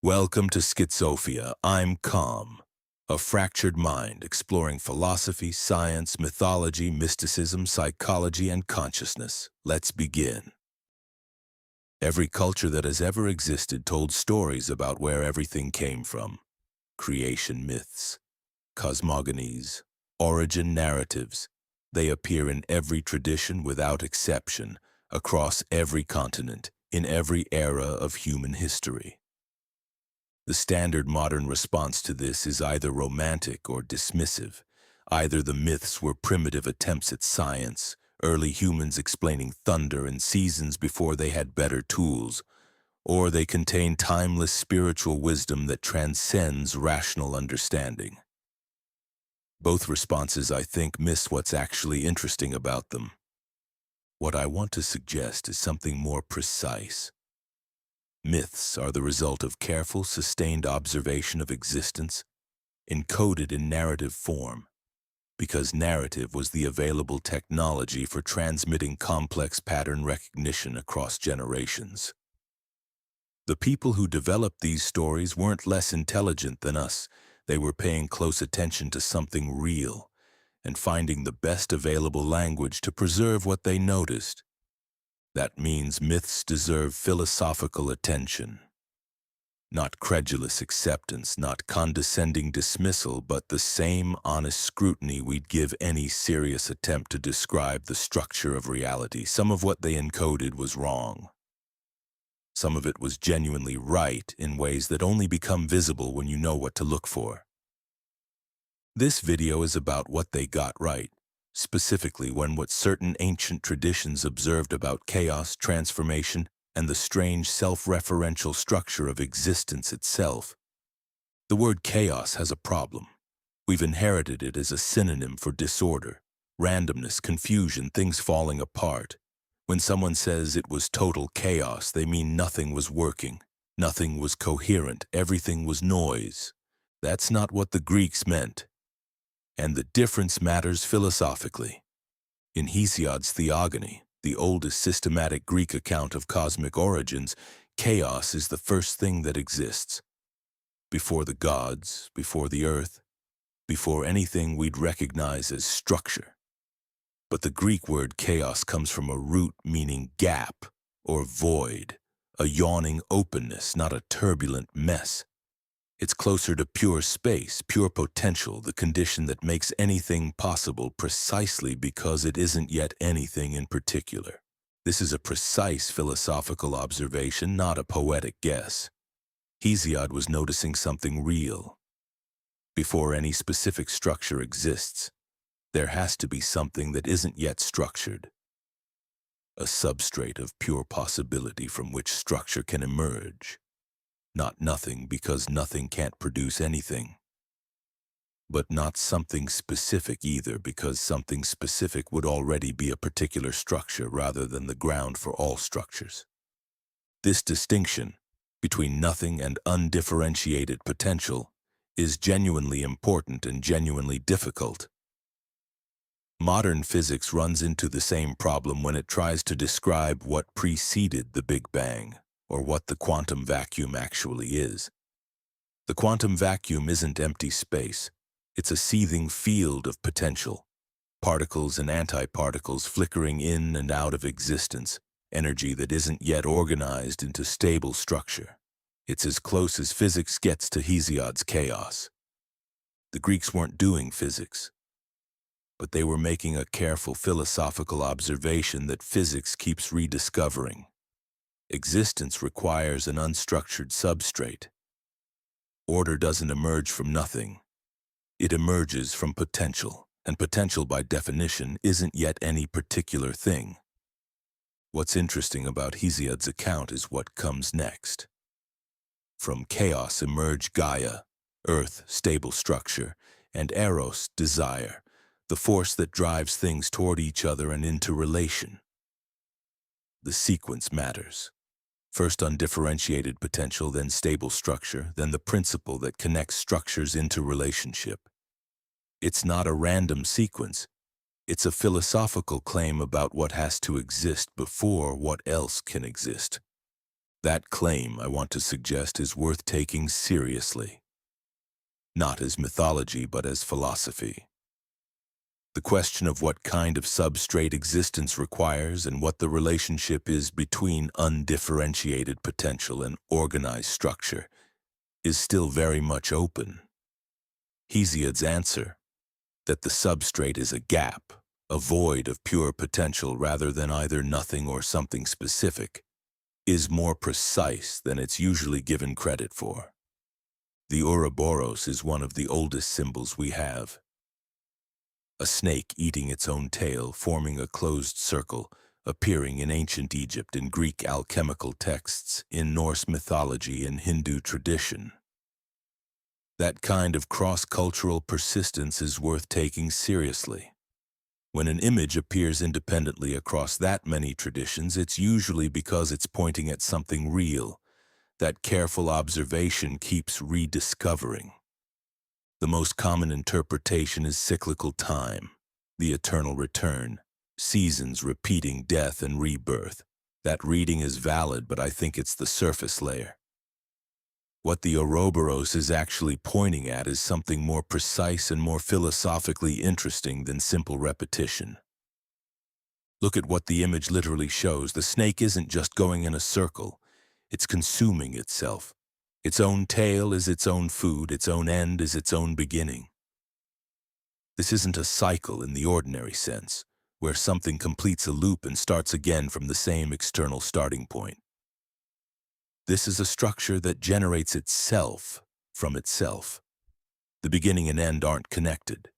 Welcome to SchiZophia. I'm Calm, a fractured mind exploring philosophy, science, mythology, mysticism, psychology, and consciousness. Let's begin. Every culture that has ever existed told stories about where everything came from. Creation myths, cosmogonies, origin narratives. They appear in every tradition without exception, across every continent, in every era of human history. The standard modern response to this is either romantic or dismissive. Either the myths were primitive attempts at science, early humans explaining thunder and seasons before they had better tools, or they contain timeless spiritual wisdom that transcends rational understanding. Both responses, I think, miss what's actually interesting about them. What I want to suggest is something more precise. Myths are the result of careful, sustained observation of existence, encoded in narrative form, because narrative was the available technology for transmitting complex pattern recognition across generations. The people who developed these stories weren't less intelligent than us. They were paying close attention to something real and finding the best available language to preserve what they noticed. That means myths deserve philosophical attention. Not credulous acceptance, not condescending dismissal, but the same honest scrutiny we'd give any serious attempt to describe the structure of reality. Some of what they encoded was wrong. Some of it was genuinely right in ways that only become visible when you know what to look for. This video is about what they got right. Specifically when what certain ancient traditions observed about chaos, transformation, and the strange self-referential structure of existence itself. The word chaos has a problem. We've inherited it as a synonym for disorder, randomness, confusion, things falling apart. When someone says it was total chaos, they mean nothing was working, nothing was coherent, everything was noise. That's not what the Greeks meant. And the difference matters philosophically. In Hesiod's Theogony, the oldest systematic Greek account of cosmic origins, chaos is the first thing that exists. Before the gods, before the earth, before anything we'd recognize as structure. But the Greek word chaos comes from a root meaning gap or void, a yawning openness, not a turbulent mess. It's closer to pure space, pure potential, the condition that makes anything possible precisely because it isn't yet anything in particular. This is a precise philosophical observation, not a poetic guess. Hesiod was noticing something real. Before any specific structure exists, there has to be something that isn't yet structured. A substrate of pure possibility from which structure can emerge. Not nothing, because nothing can't produce anything. But not something specific either, because something specific would already be a particular structure rather than the ground for all structures. This distinction between nothing and undifferentiated potential is genuinely important and genuinely difficult. Modern physics runs into the same problem when it tries to describe what preceded the Big Bang, or what the quantum vacuum actually is. The quantum vacuum isn't empty space. It's a seething field of potential. Particles and antiparticles flickering in and out of existence, energy that isn't yet organized into stable structure. It's as close as physics gets to Hesiod's chaos. The Greeks weren't doing physics, but they were making a careful philosophical observation that physics keeps rediscovering. Existence requires an unstructured substrate. Order doesn't emerge from nothing. It emerges from potential, and potential by definition isn't yet any particular thing. What's interesting about Hesiod's account is what comes next. From chaos emerge Gaia, earth, stable structure, and eros, desire, the force that drives things toward each other and into relation. The sequence matters. First undifferentiated potential, then stable structure, then the principle that connects structures into relationship. It's not a random sequence. It's a philosophical claim about what has to exist before what else can exist. That claim, I want to suggest, is worth taking seriously, not as mythology but as philosophy. The question of what kind of substrate existence requires and what the relationship is between undifferentiated potential and organized structure is still very much open. Hesiod's answer, that the substrate is a gap, a void of pure potential rather than either nothing or something specific, is more precise than it's usually given credit for. The ouroboros is one of the oldest symbols we have. A snake eating its own tail, forming a closed circle, appearing in ancient Egypt, in Greek alchemical texts, in Norse mythology and Hindu tradition. That kind of cross-cultural persistence is worth taking seriously. When an image appears independently across that many traditions, it's usually because it's pointing at something real that careful observation keeps rediscovering. The most common interpretation is cyclical time, the eternal return, seasons repeating death and rebirth. That reading is valid, but I think it's the surface layer. What the ouroboros is actually pointing at is something more precise and more philosophically interesting than simple repetition. Look at what the image literally shows. The snake isn't just going in a circle, it's consuming itself. Its own tail is its own food, its own end is its own beginning. This isn't a cycle in the ordinary sense, where something completes a loop and starts again from the same external starting point. This is a structure that generates itself from itself. The beginning and end aren't connected.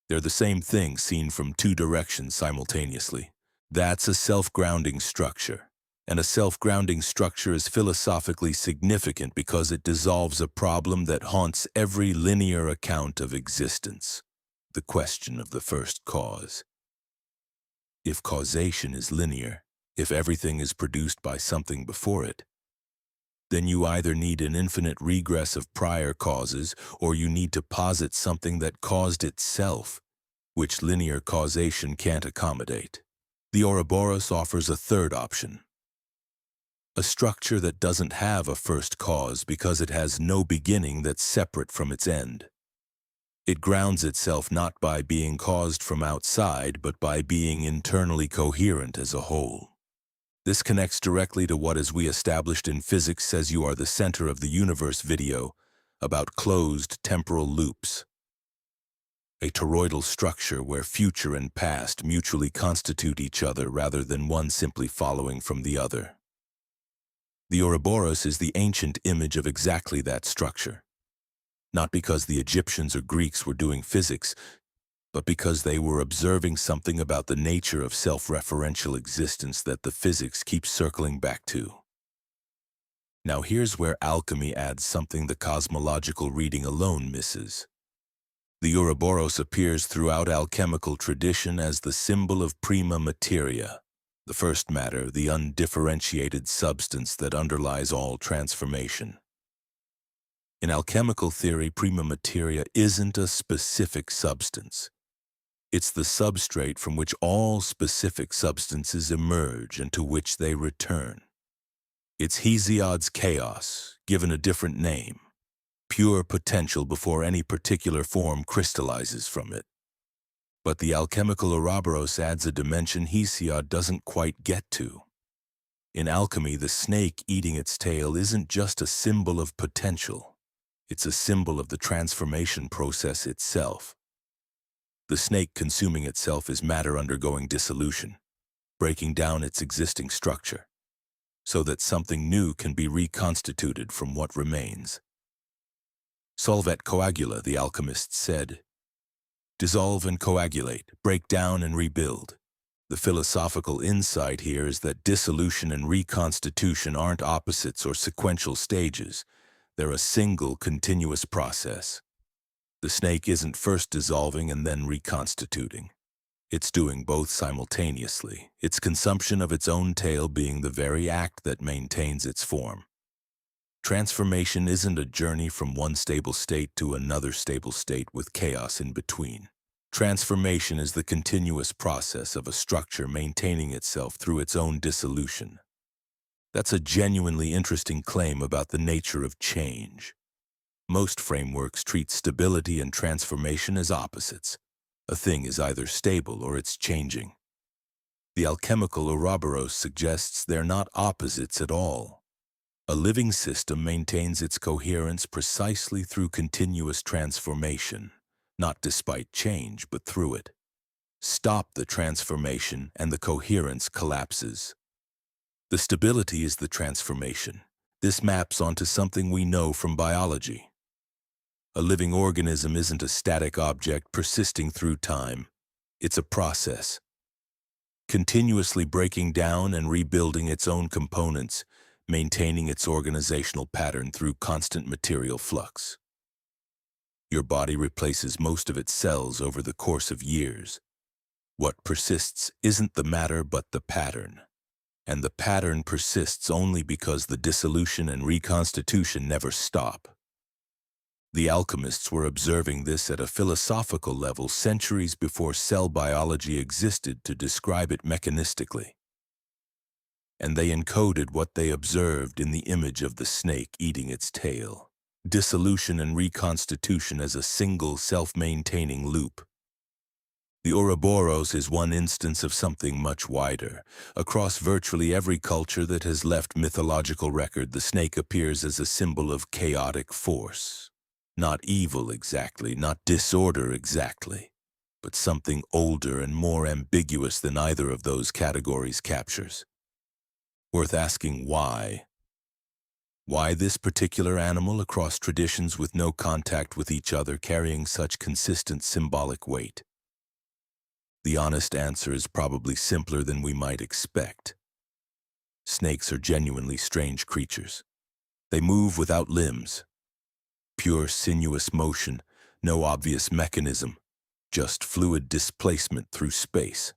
They're the same thing seen from two directions simultaneously. That's a self-grounding structure. And a self-grounding structure is philosophically significant because it dissolves a problem that haunts every linear account of existence, the question of the first cause. If causation is linear, if everything is produced by something before it, then you either need an infinite regress of prior causes or you need to posit something that caused itself, which linear causation can't accommodate. The ouroboros offers a third option. A structure that doesn't have a first cause because it has no beginning that's separate from its end. It grounds itself not by being caused from outside, but by being internally coherent as a whole. This connects directly to what, as we established in Physics Says You Are the Center of the Universe video about closed temporal loops. A toroidal structure where future and past mutually constitute each other rather than one simply following from the other. The ouroboros is the ancient image of exactly that structure. Not because the Egyptians or Greeks were doing physics, but because they were observing something about the nature of self-referential existence that the physics keeps circling back to. Now here's where alchemy adds something the cosmological reading alone misses. The ouroboros appears throughout alchemical tradition as the symbol of prima materia, the first matter, the undifferentiated substance that underlies all transformation. In alchemical theory, prima materia isn't a specific substance. It's the substrate from which all specific substances emerge and to which they return. It's Hesiod's chaos, given a different name, pure potential before any particular form crystallizes from it. But the alchemical ouroboros adds a dimension Hesiod doesn't quite get to. In alchemy, the snake eating its tail isn't just a symbol of potential. It's a symbol of the transformation process itself. The snake consuming itself is matter undergoing dissolution, breaking down its existing structure, so that something new can be reconstituted from what remains. Solvet coagula, the alchemists said. Dissolve and coagulate, break down and rebuild. The philosophical insight here is that dissolution and reconstitution aren't opposites or sequential stages. They're a single, continuous process. The snake isn't first dissolving and then reconstituting. It's doing both simultaneously, its consumption of its own tail being the very act that maintains its form. Transformation isn't a journey from one stable state to another stable state with chaos in between. Transformation is the continuous process of a structure maintaining itself through its own dissolution. That's a genuinely interesting claim about the nature of change. Most frameworks treat stability and transformation as opposites. A thing is either stable or it's changing. The alchemical ouroboros suggests they're not opposites at all. A living system maintains its coherence precisely through continuous transformation, not despite change, but through it. Stop the transformation and the coherence collapses. The stability is the transformation. This maps onto something we know from biology. A living organism isn't a static object persisting through time. It's a process, continuously breaking down and rebuilding its own components, maintaining its organizational pattern through constant material flux. Your body replaces most of its cells over the course of years. What persists isn't the matter but the pattern. And the pattern persists only because the dissolution and reconstitution never stop. The alchemists were observing this at a philosophical level centuries before cell biology existed to describe it mechanistically. And they encoded what they observed in the image of the snake eating its tail. Dissolution and reconstitution as a single self-maintaining loop. The ouroboros is one instance of something much wider. Across virtually every culture that has left mythological record, the snake appears as a symbol of chaotic force. Not evil exactly, not disorder exactly, but something older and more ambiguous than either of those categories captures. Worth asking why. Why this particular animal across traditions with no contact with each other carrying such consistent symbolic weight? The honest answer is probably simpler than we might expect. Snakes are genuinely strange creatures. They move without limbs. Pure sinuous motion, no obvious mechanism, just fluid displacement through space.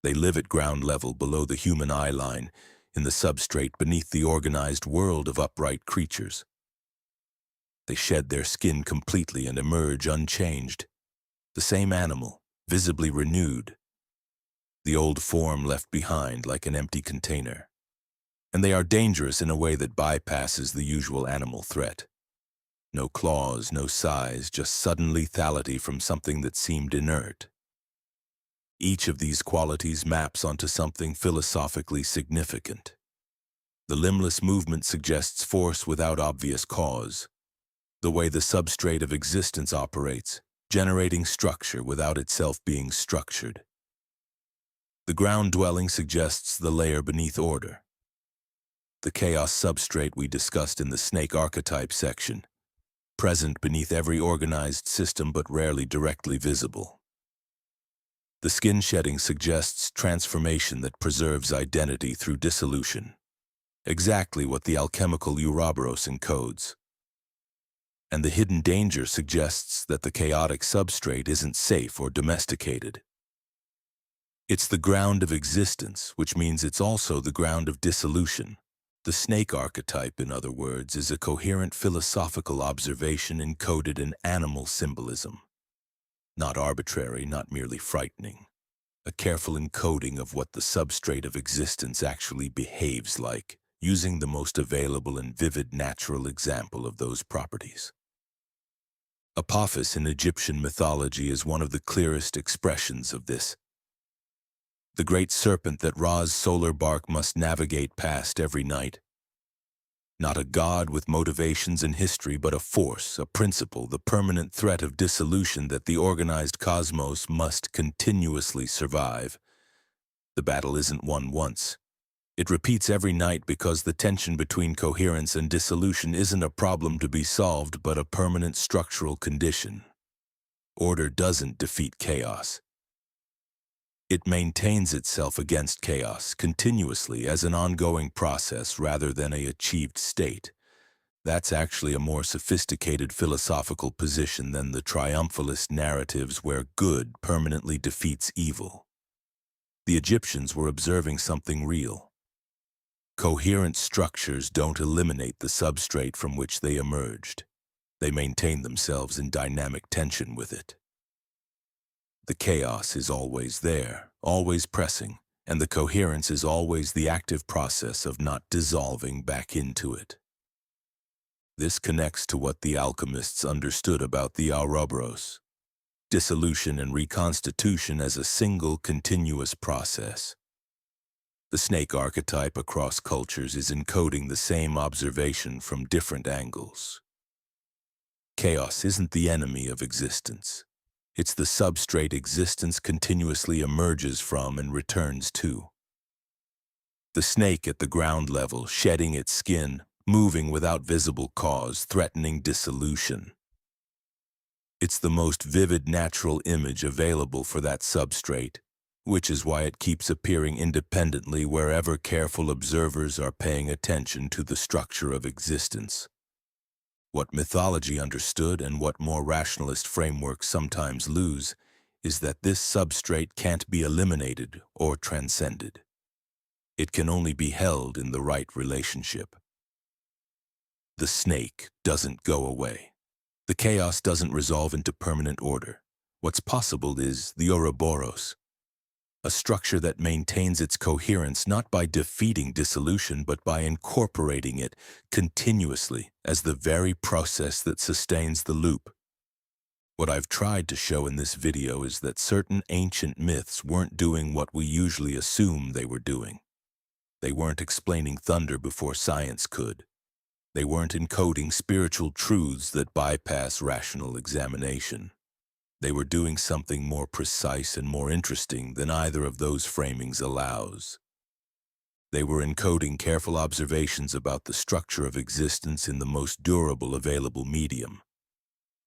They live at ground level below the human eye line, in the substrate beneath the organized world of upright creatures. They shed their skin completely and emerge unchanged. The same animal, visibly renewed. The old form left behind like an empty container. And they are dangerous in a way that bypasses the usual animal threat. No claws, no size, just sudden lethality from something that seemed inert. Each of these qualities maps onto something philosophically significant. The limbless movement suggests force without obvious cause. The way the substrate of existence operates, generating structure without itself being structured. The ground dwelling suggests the layer beneath order. The chaos substrate we discussed in the snake archetype section, present beneath every organized system but rarely directly visible. The skin shedding suggests transformation that preserves identity through dissolution, exactly what the alchemical ouroboros encodes. And the hidden danger suggests that the chaotic substrate isn't safe or domesticated. It's the ground of existence, which means it's also the ground of dissolution. The snake archetype, in other words, is a coherent philosophical observation encoded in animal symbolism. Not arbitrary, not merely frightening. A careful encoding of what the substrate of existence actually behaves like, using the most available and vivid natural example of those properties. Apophis in Egyptian mythology is one of the clearest expressions of this. The great serpent that Ra's solar bark must navigate past every night. Not a god with motivations and history, but a force, a principle, the permanent threat of dissolution that the organized cosmos must continuously survive. The battle isn't won once. It repeats every night because the tension between coherence and dissolution isn't a problem to be solved, but a permanent structural condition. Order doesn't defeat chaos. It maintains itself against chaos continuously as an ongoing process rather than an achieved state. That's actually a more sophisticated philosophical position than the triumphalist narratives where good permanently defeats evil. The Egyptians were observing something real. Coherent structures don't eliminate the substrate from which they emerged. They maintain themselves in dynamic tension with it. The chaos is always there, always pressing, and the coherence is always the active process of not dissolving back into it. This connects to what the alchemists understood about the ouroboros, dissolution and reconstitution as a single continuous process. The snake archetype across cultures is encoding the same observation from different angles. Chaos isn't the enemy of existence. It's the substrate existence continuously emerges from and returns to. The snake at the ground level, shedding its skin, moving without visible cause, threatening dissolution. It's the most vivid natural image available for that substrate, which is why it keeps appearing independently wherever careful observers are paying attention to the structure of existence. What mythology understood and what more rationalist frameworks sometimes lose is that this substrate can't be eliminated or transcended. It can only be held in the right relationship. The snake doesn't go away. The chaos doesn't resolve into permanent order. What's possible is the ouroboros, a structure that maintains its coherence not by defeating dissolution but by incorporating it continuously as the very process that sustains the loop. What I've tried to show in this video is that certain ancient myths weren't doing what we usually assume they were doing. They weren't explaining thunder before science could. They weren't encoding spiritual truths that bypass rational examination. They were doing something more precise and more interesting than either of those framings allows. They were encoding careful observations about the structure of existence in the most durable available medium,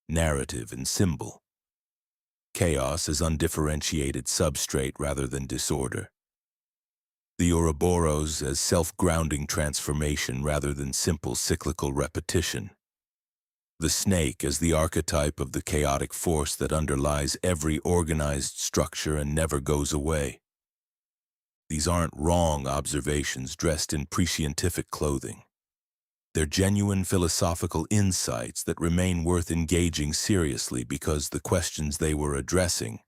narrative and symbol. Chaos as undifferentiated substrate rather than disorder. The ouroboros as self-grounding transformation rather than simple cyclical repetition. The snake as the archetype of the chaotic force that underlies every organized structure and never goes away. These aren't wrong observations dressed in prescientific clothing. They're genuine philosophical insights that remain worth engaging seriously because the questions they were addressing.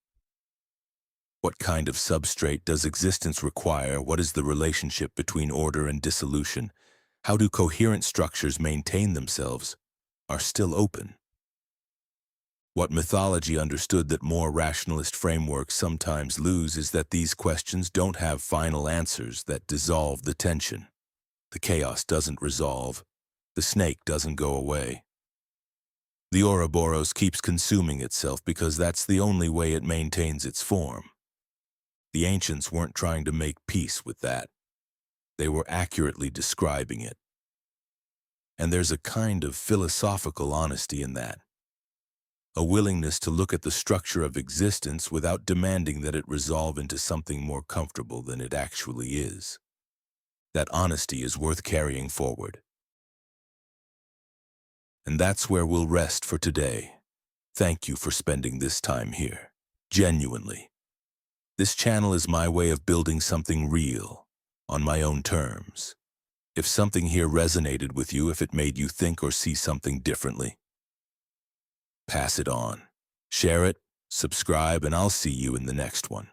What kind of substrate does existence require? What is the relationship between order and dissolution? How do coherent structures maintain themselves? Are still open. What mythology understood that more rationalist frameworks sometimes lose is that these questions don't have final answers that dissolve the tension. The chaos doesn't resolve. The snake doesn't go away. The ouroboros keeps consuming itself because that's the only way it maintains its form. The ancients weren't trying to make peace with that. They were accurately describing it. And there's a kind of philosophical honesty in that. A willingness to look at the structure of existence without demanding that it resolve into something more comfortable than it actually is. That honesty is worth carrying forward. And that's where we'll rest for today. Thank you for spending this time here. Genuinely. This channel is my way of building something real, on my own terms. If something here resonated with you, if it made you think or see something differently, pass it on. Share it, subscribe, and I'll see you in the next one.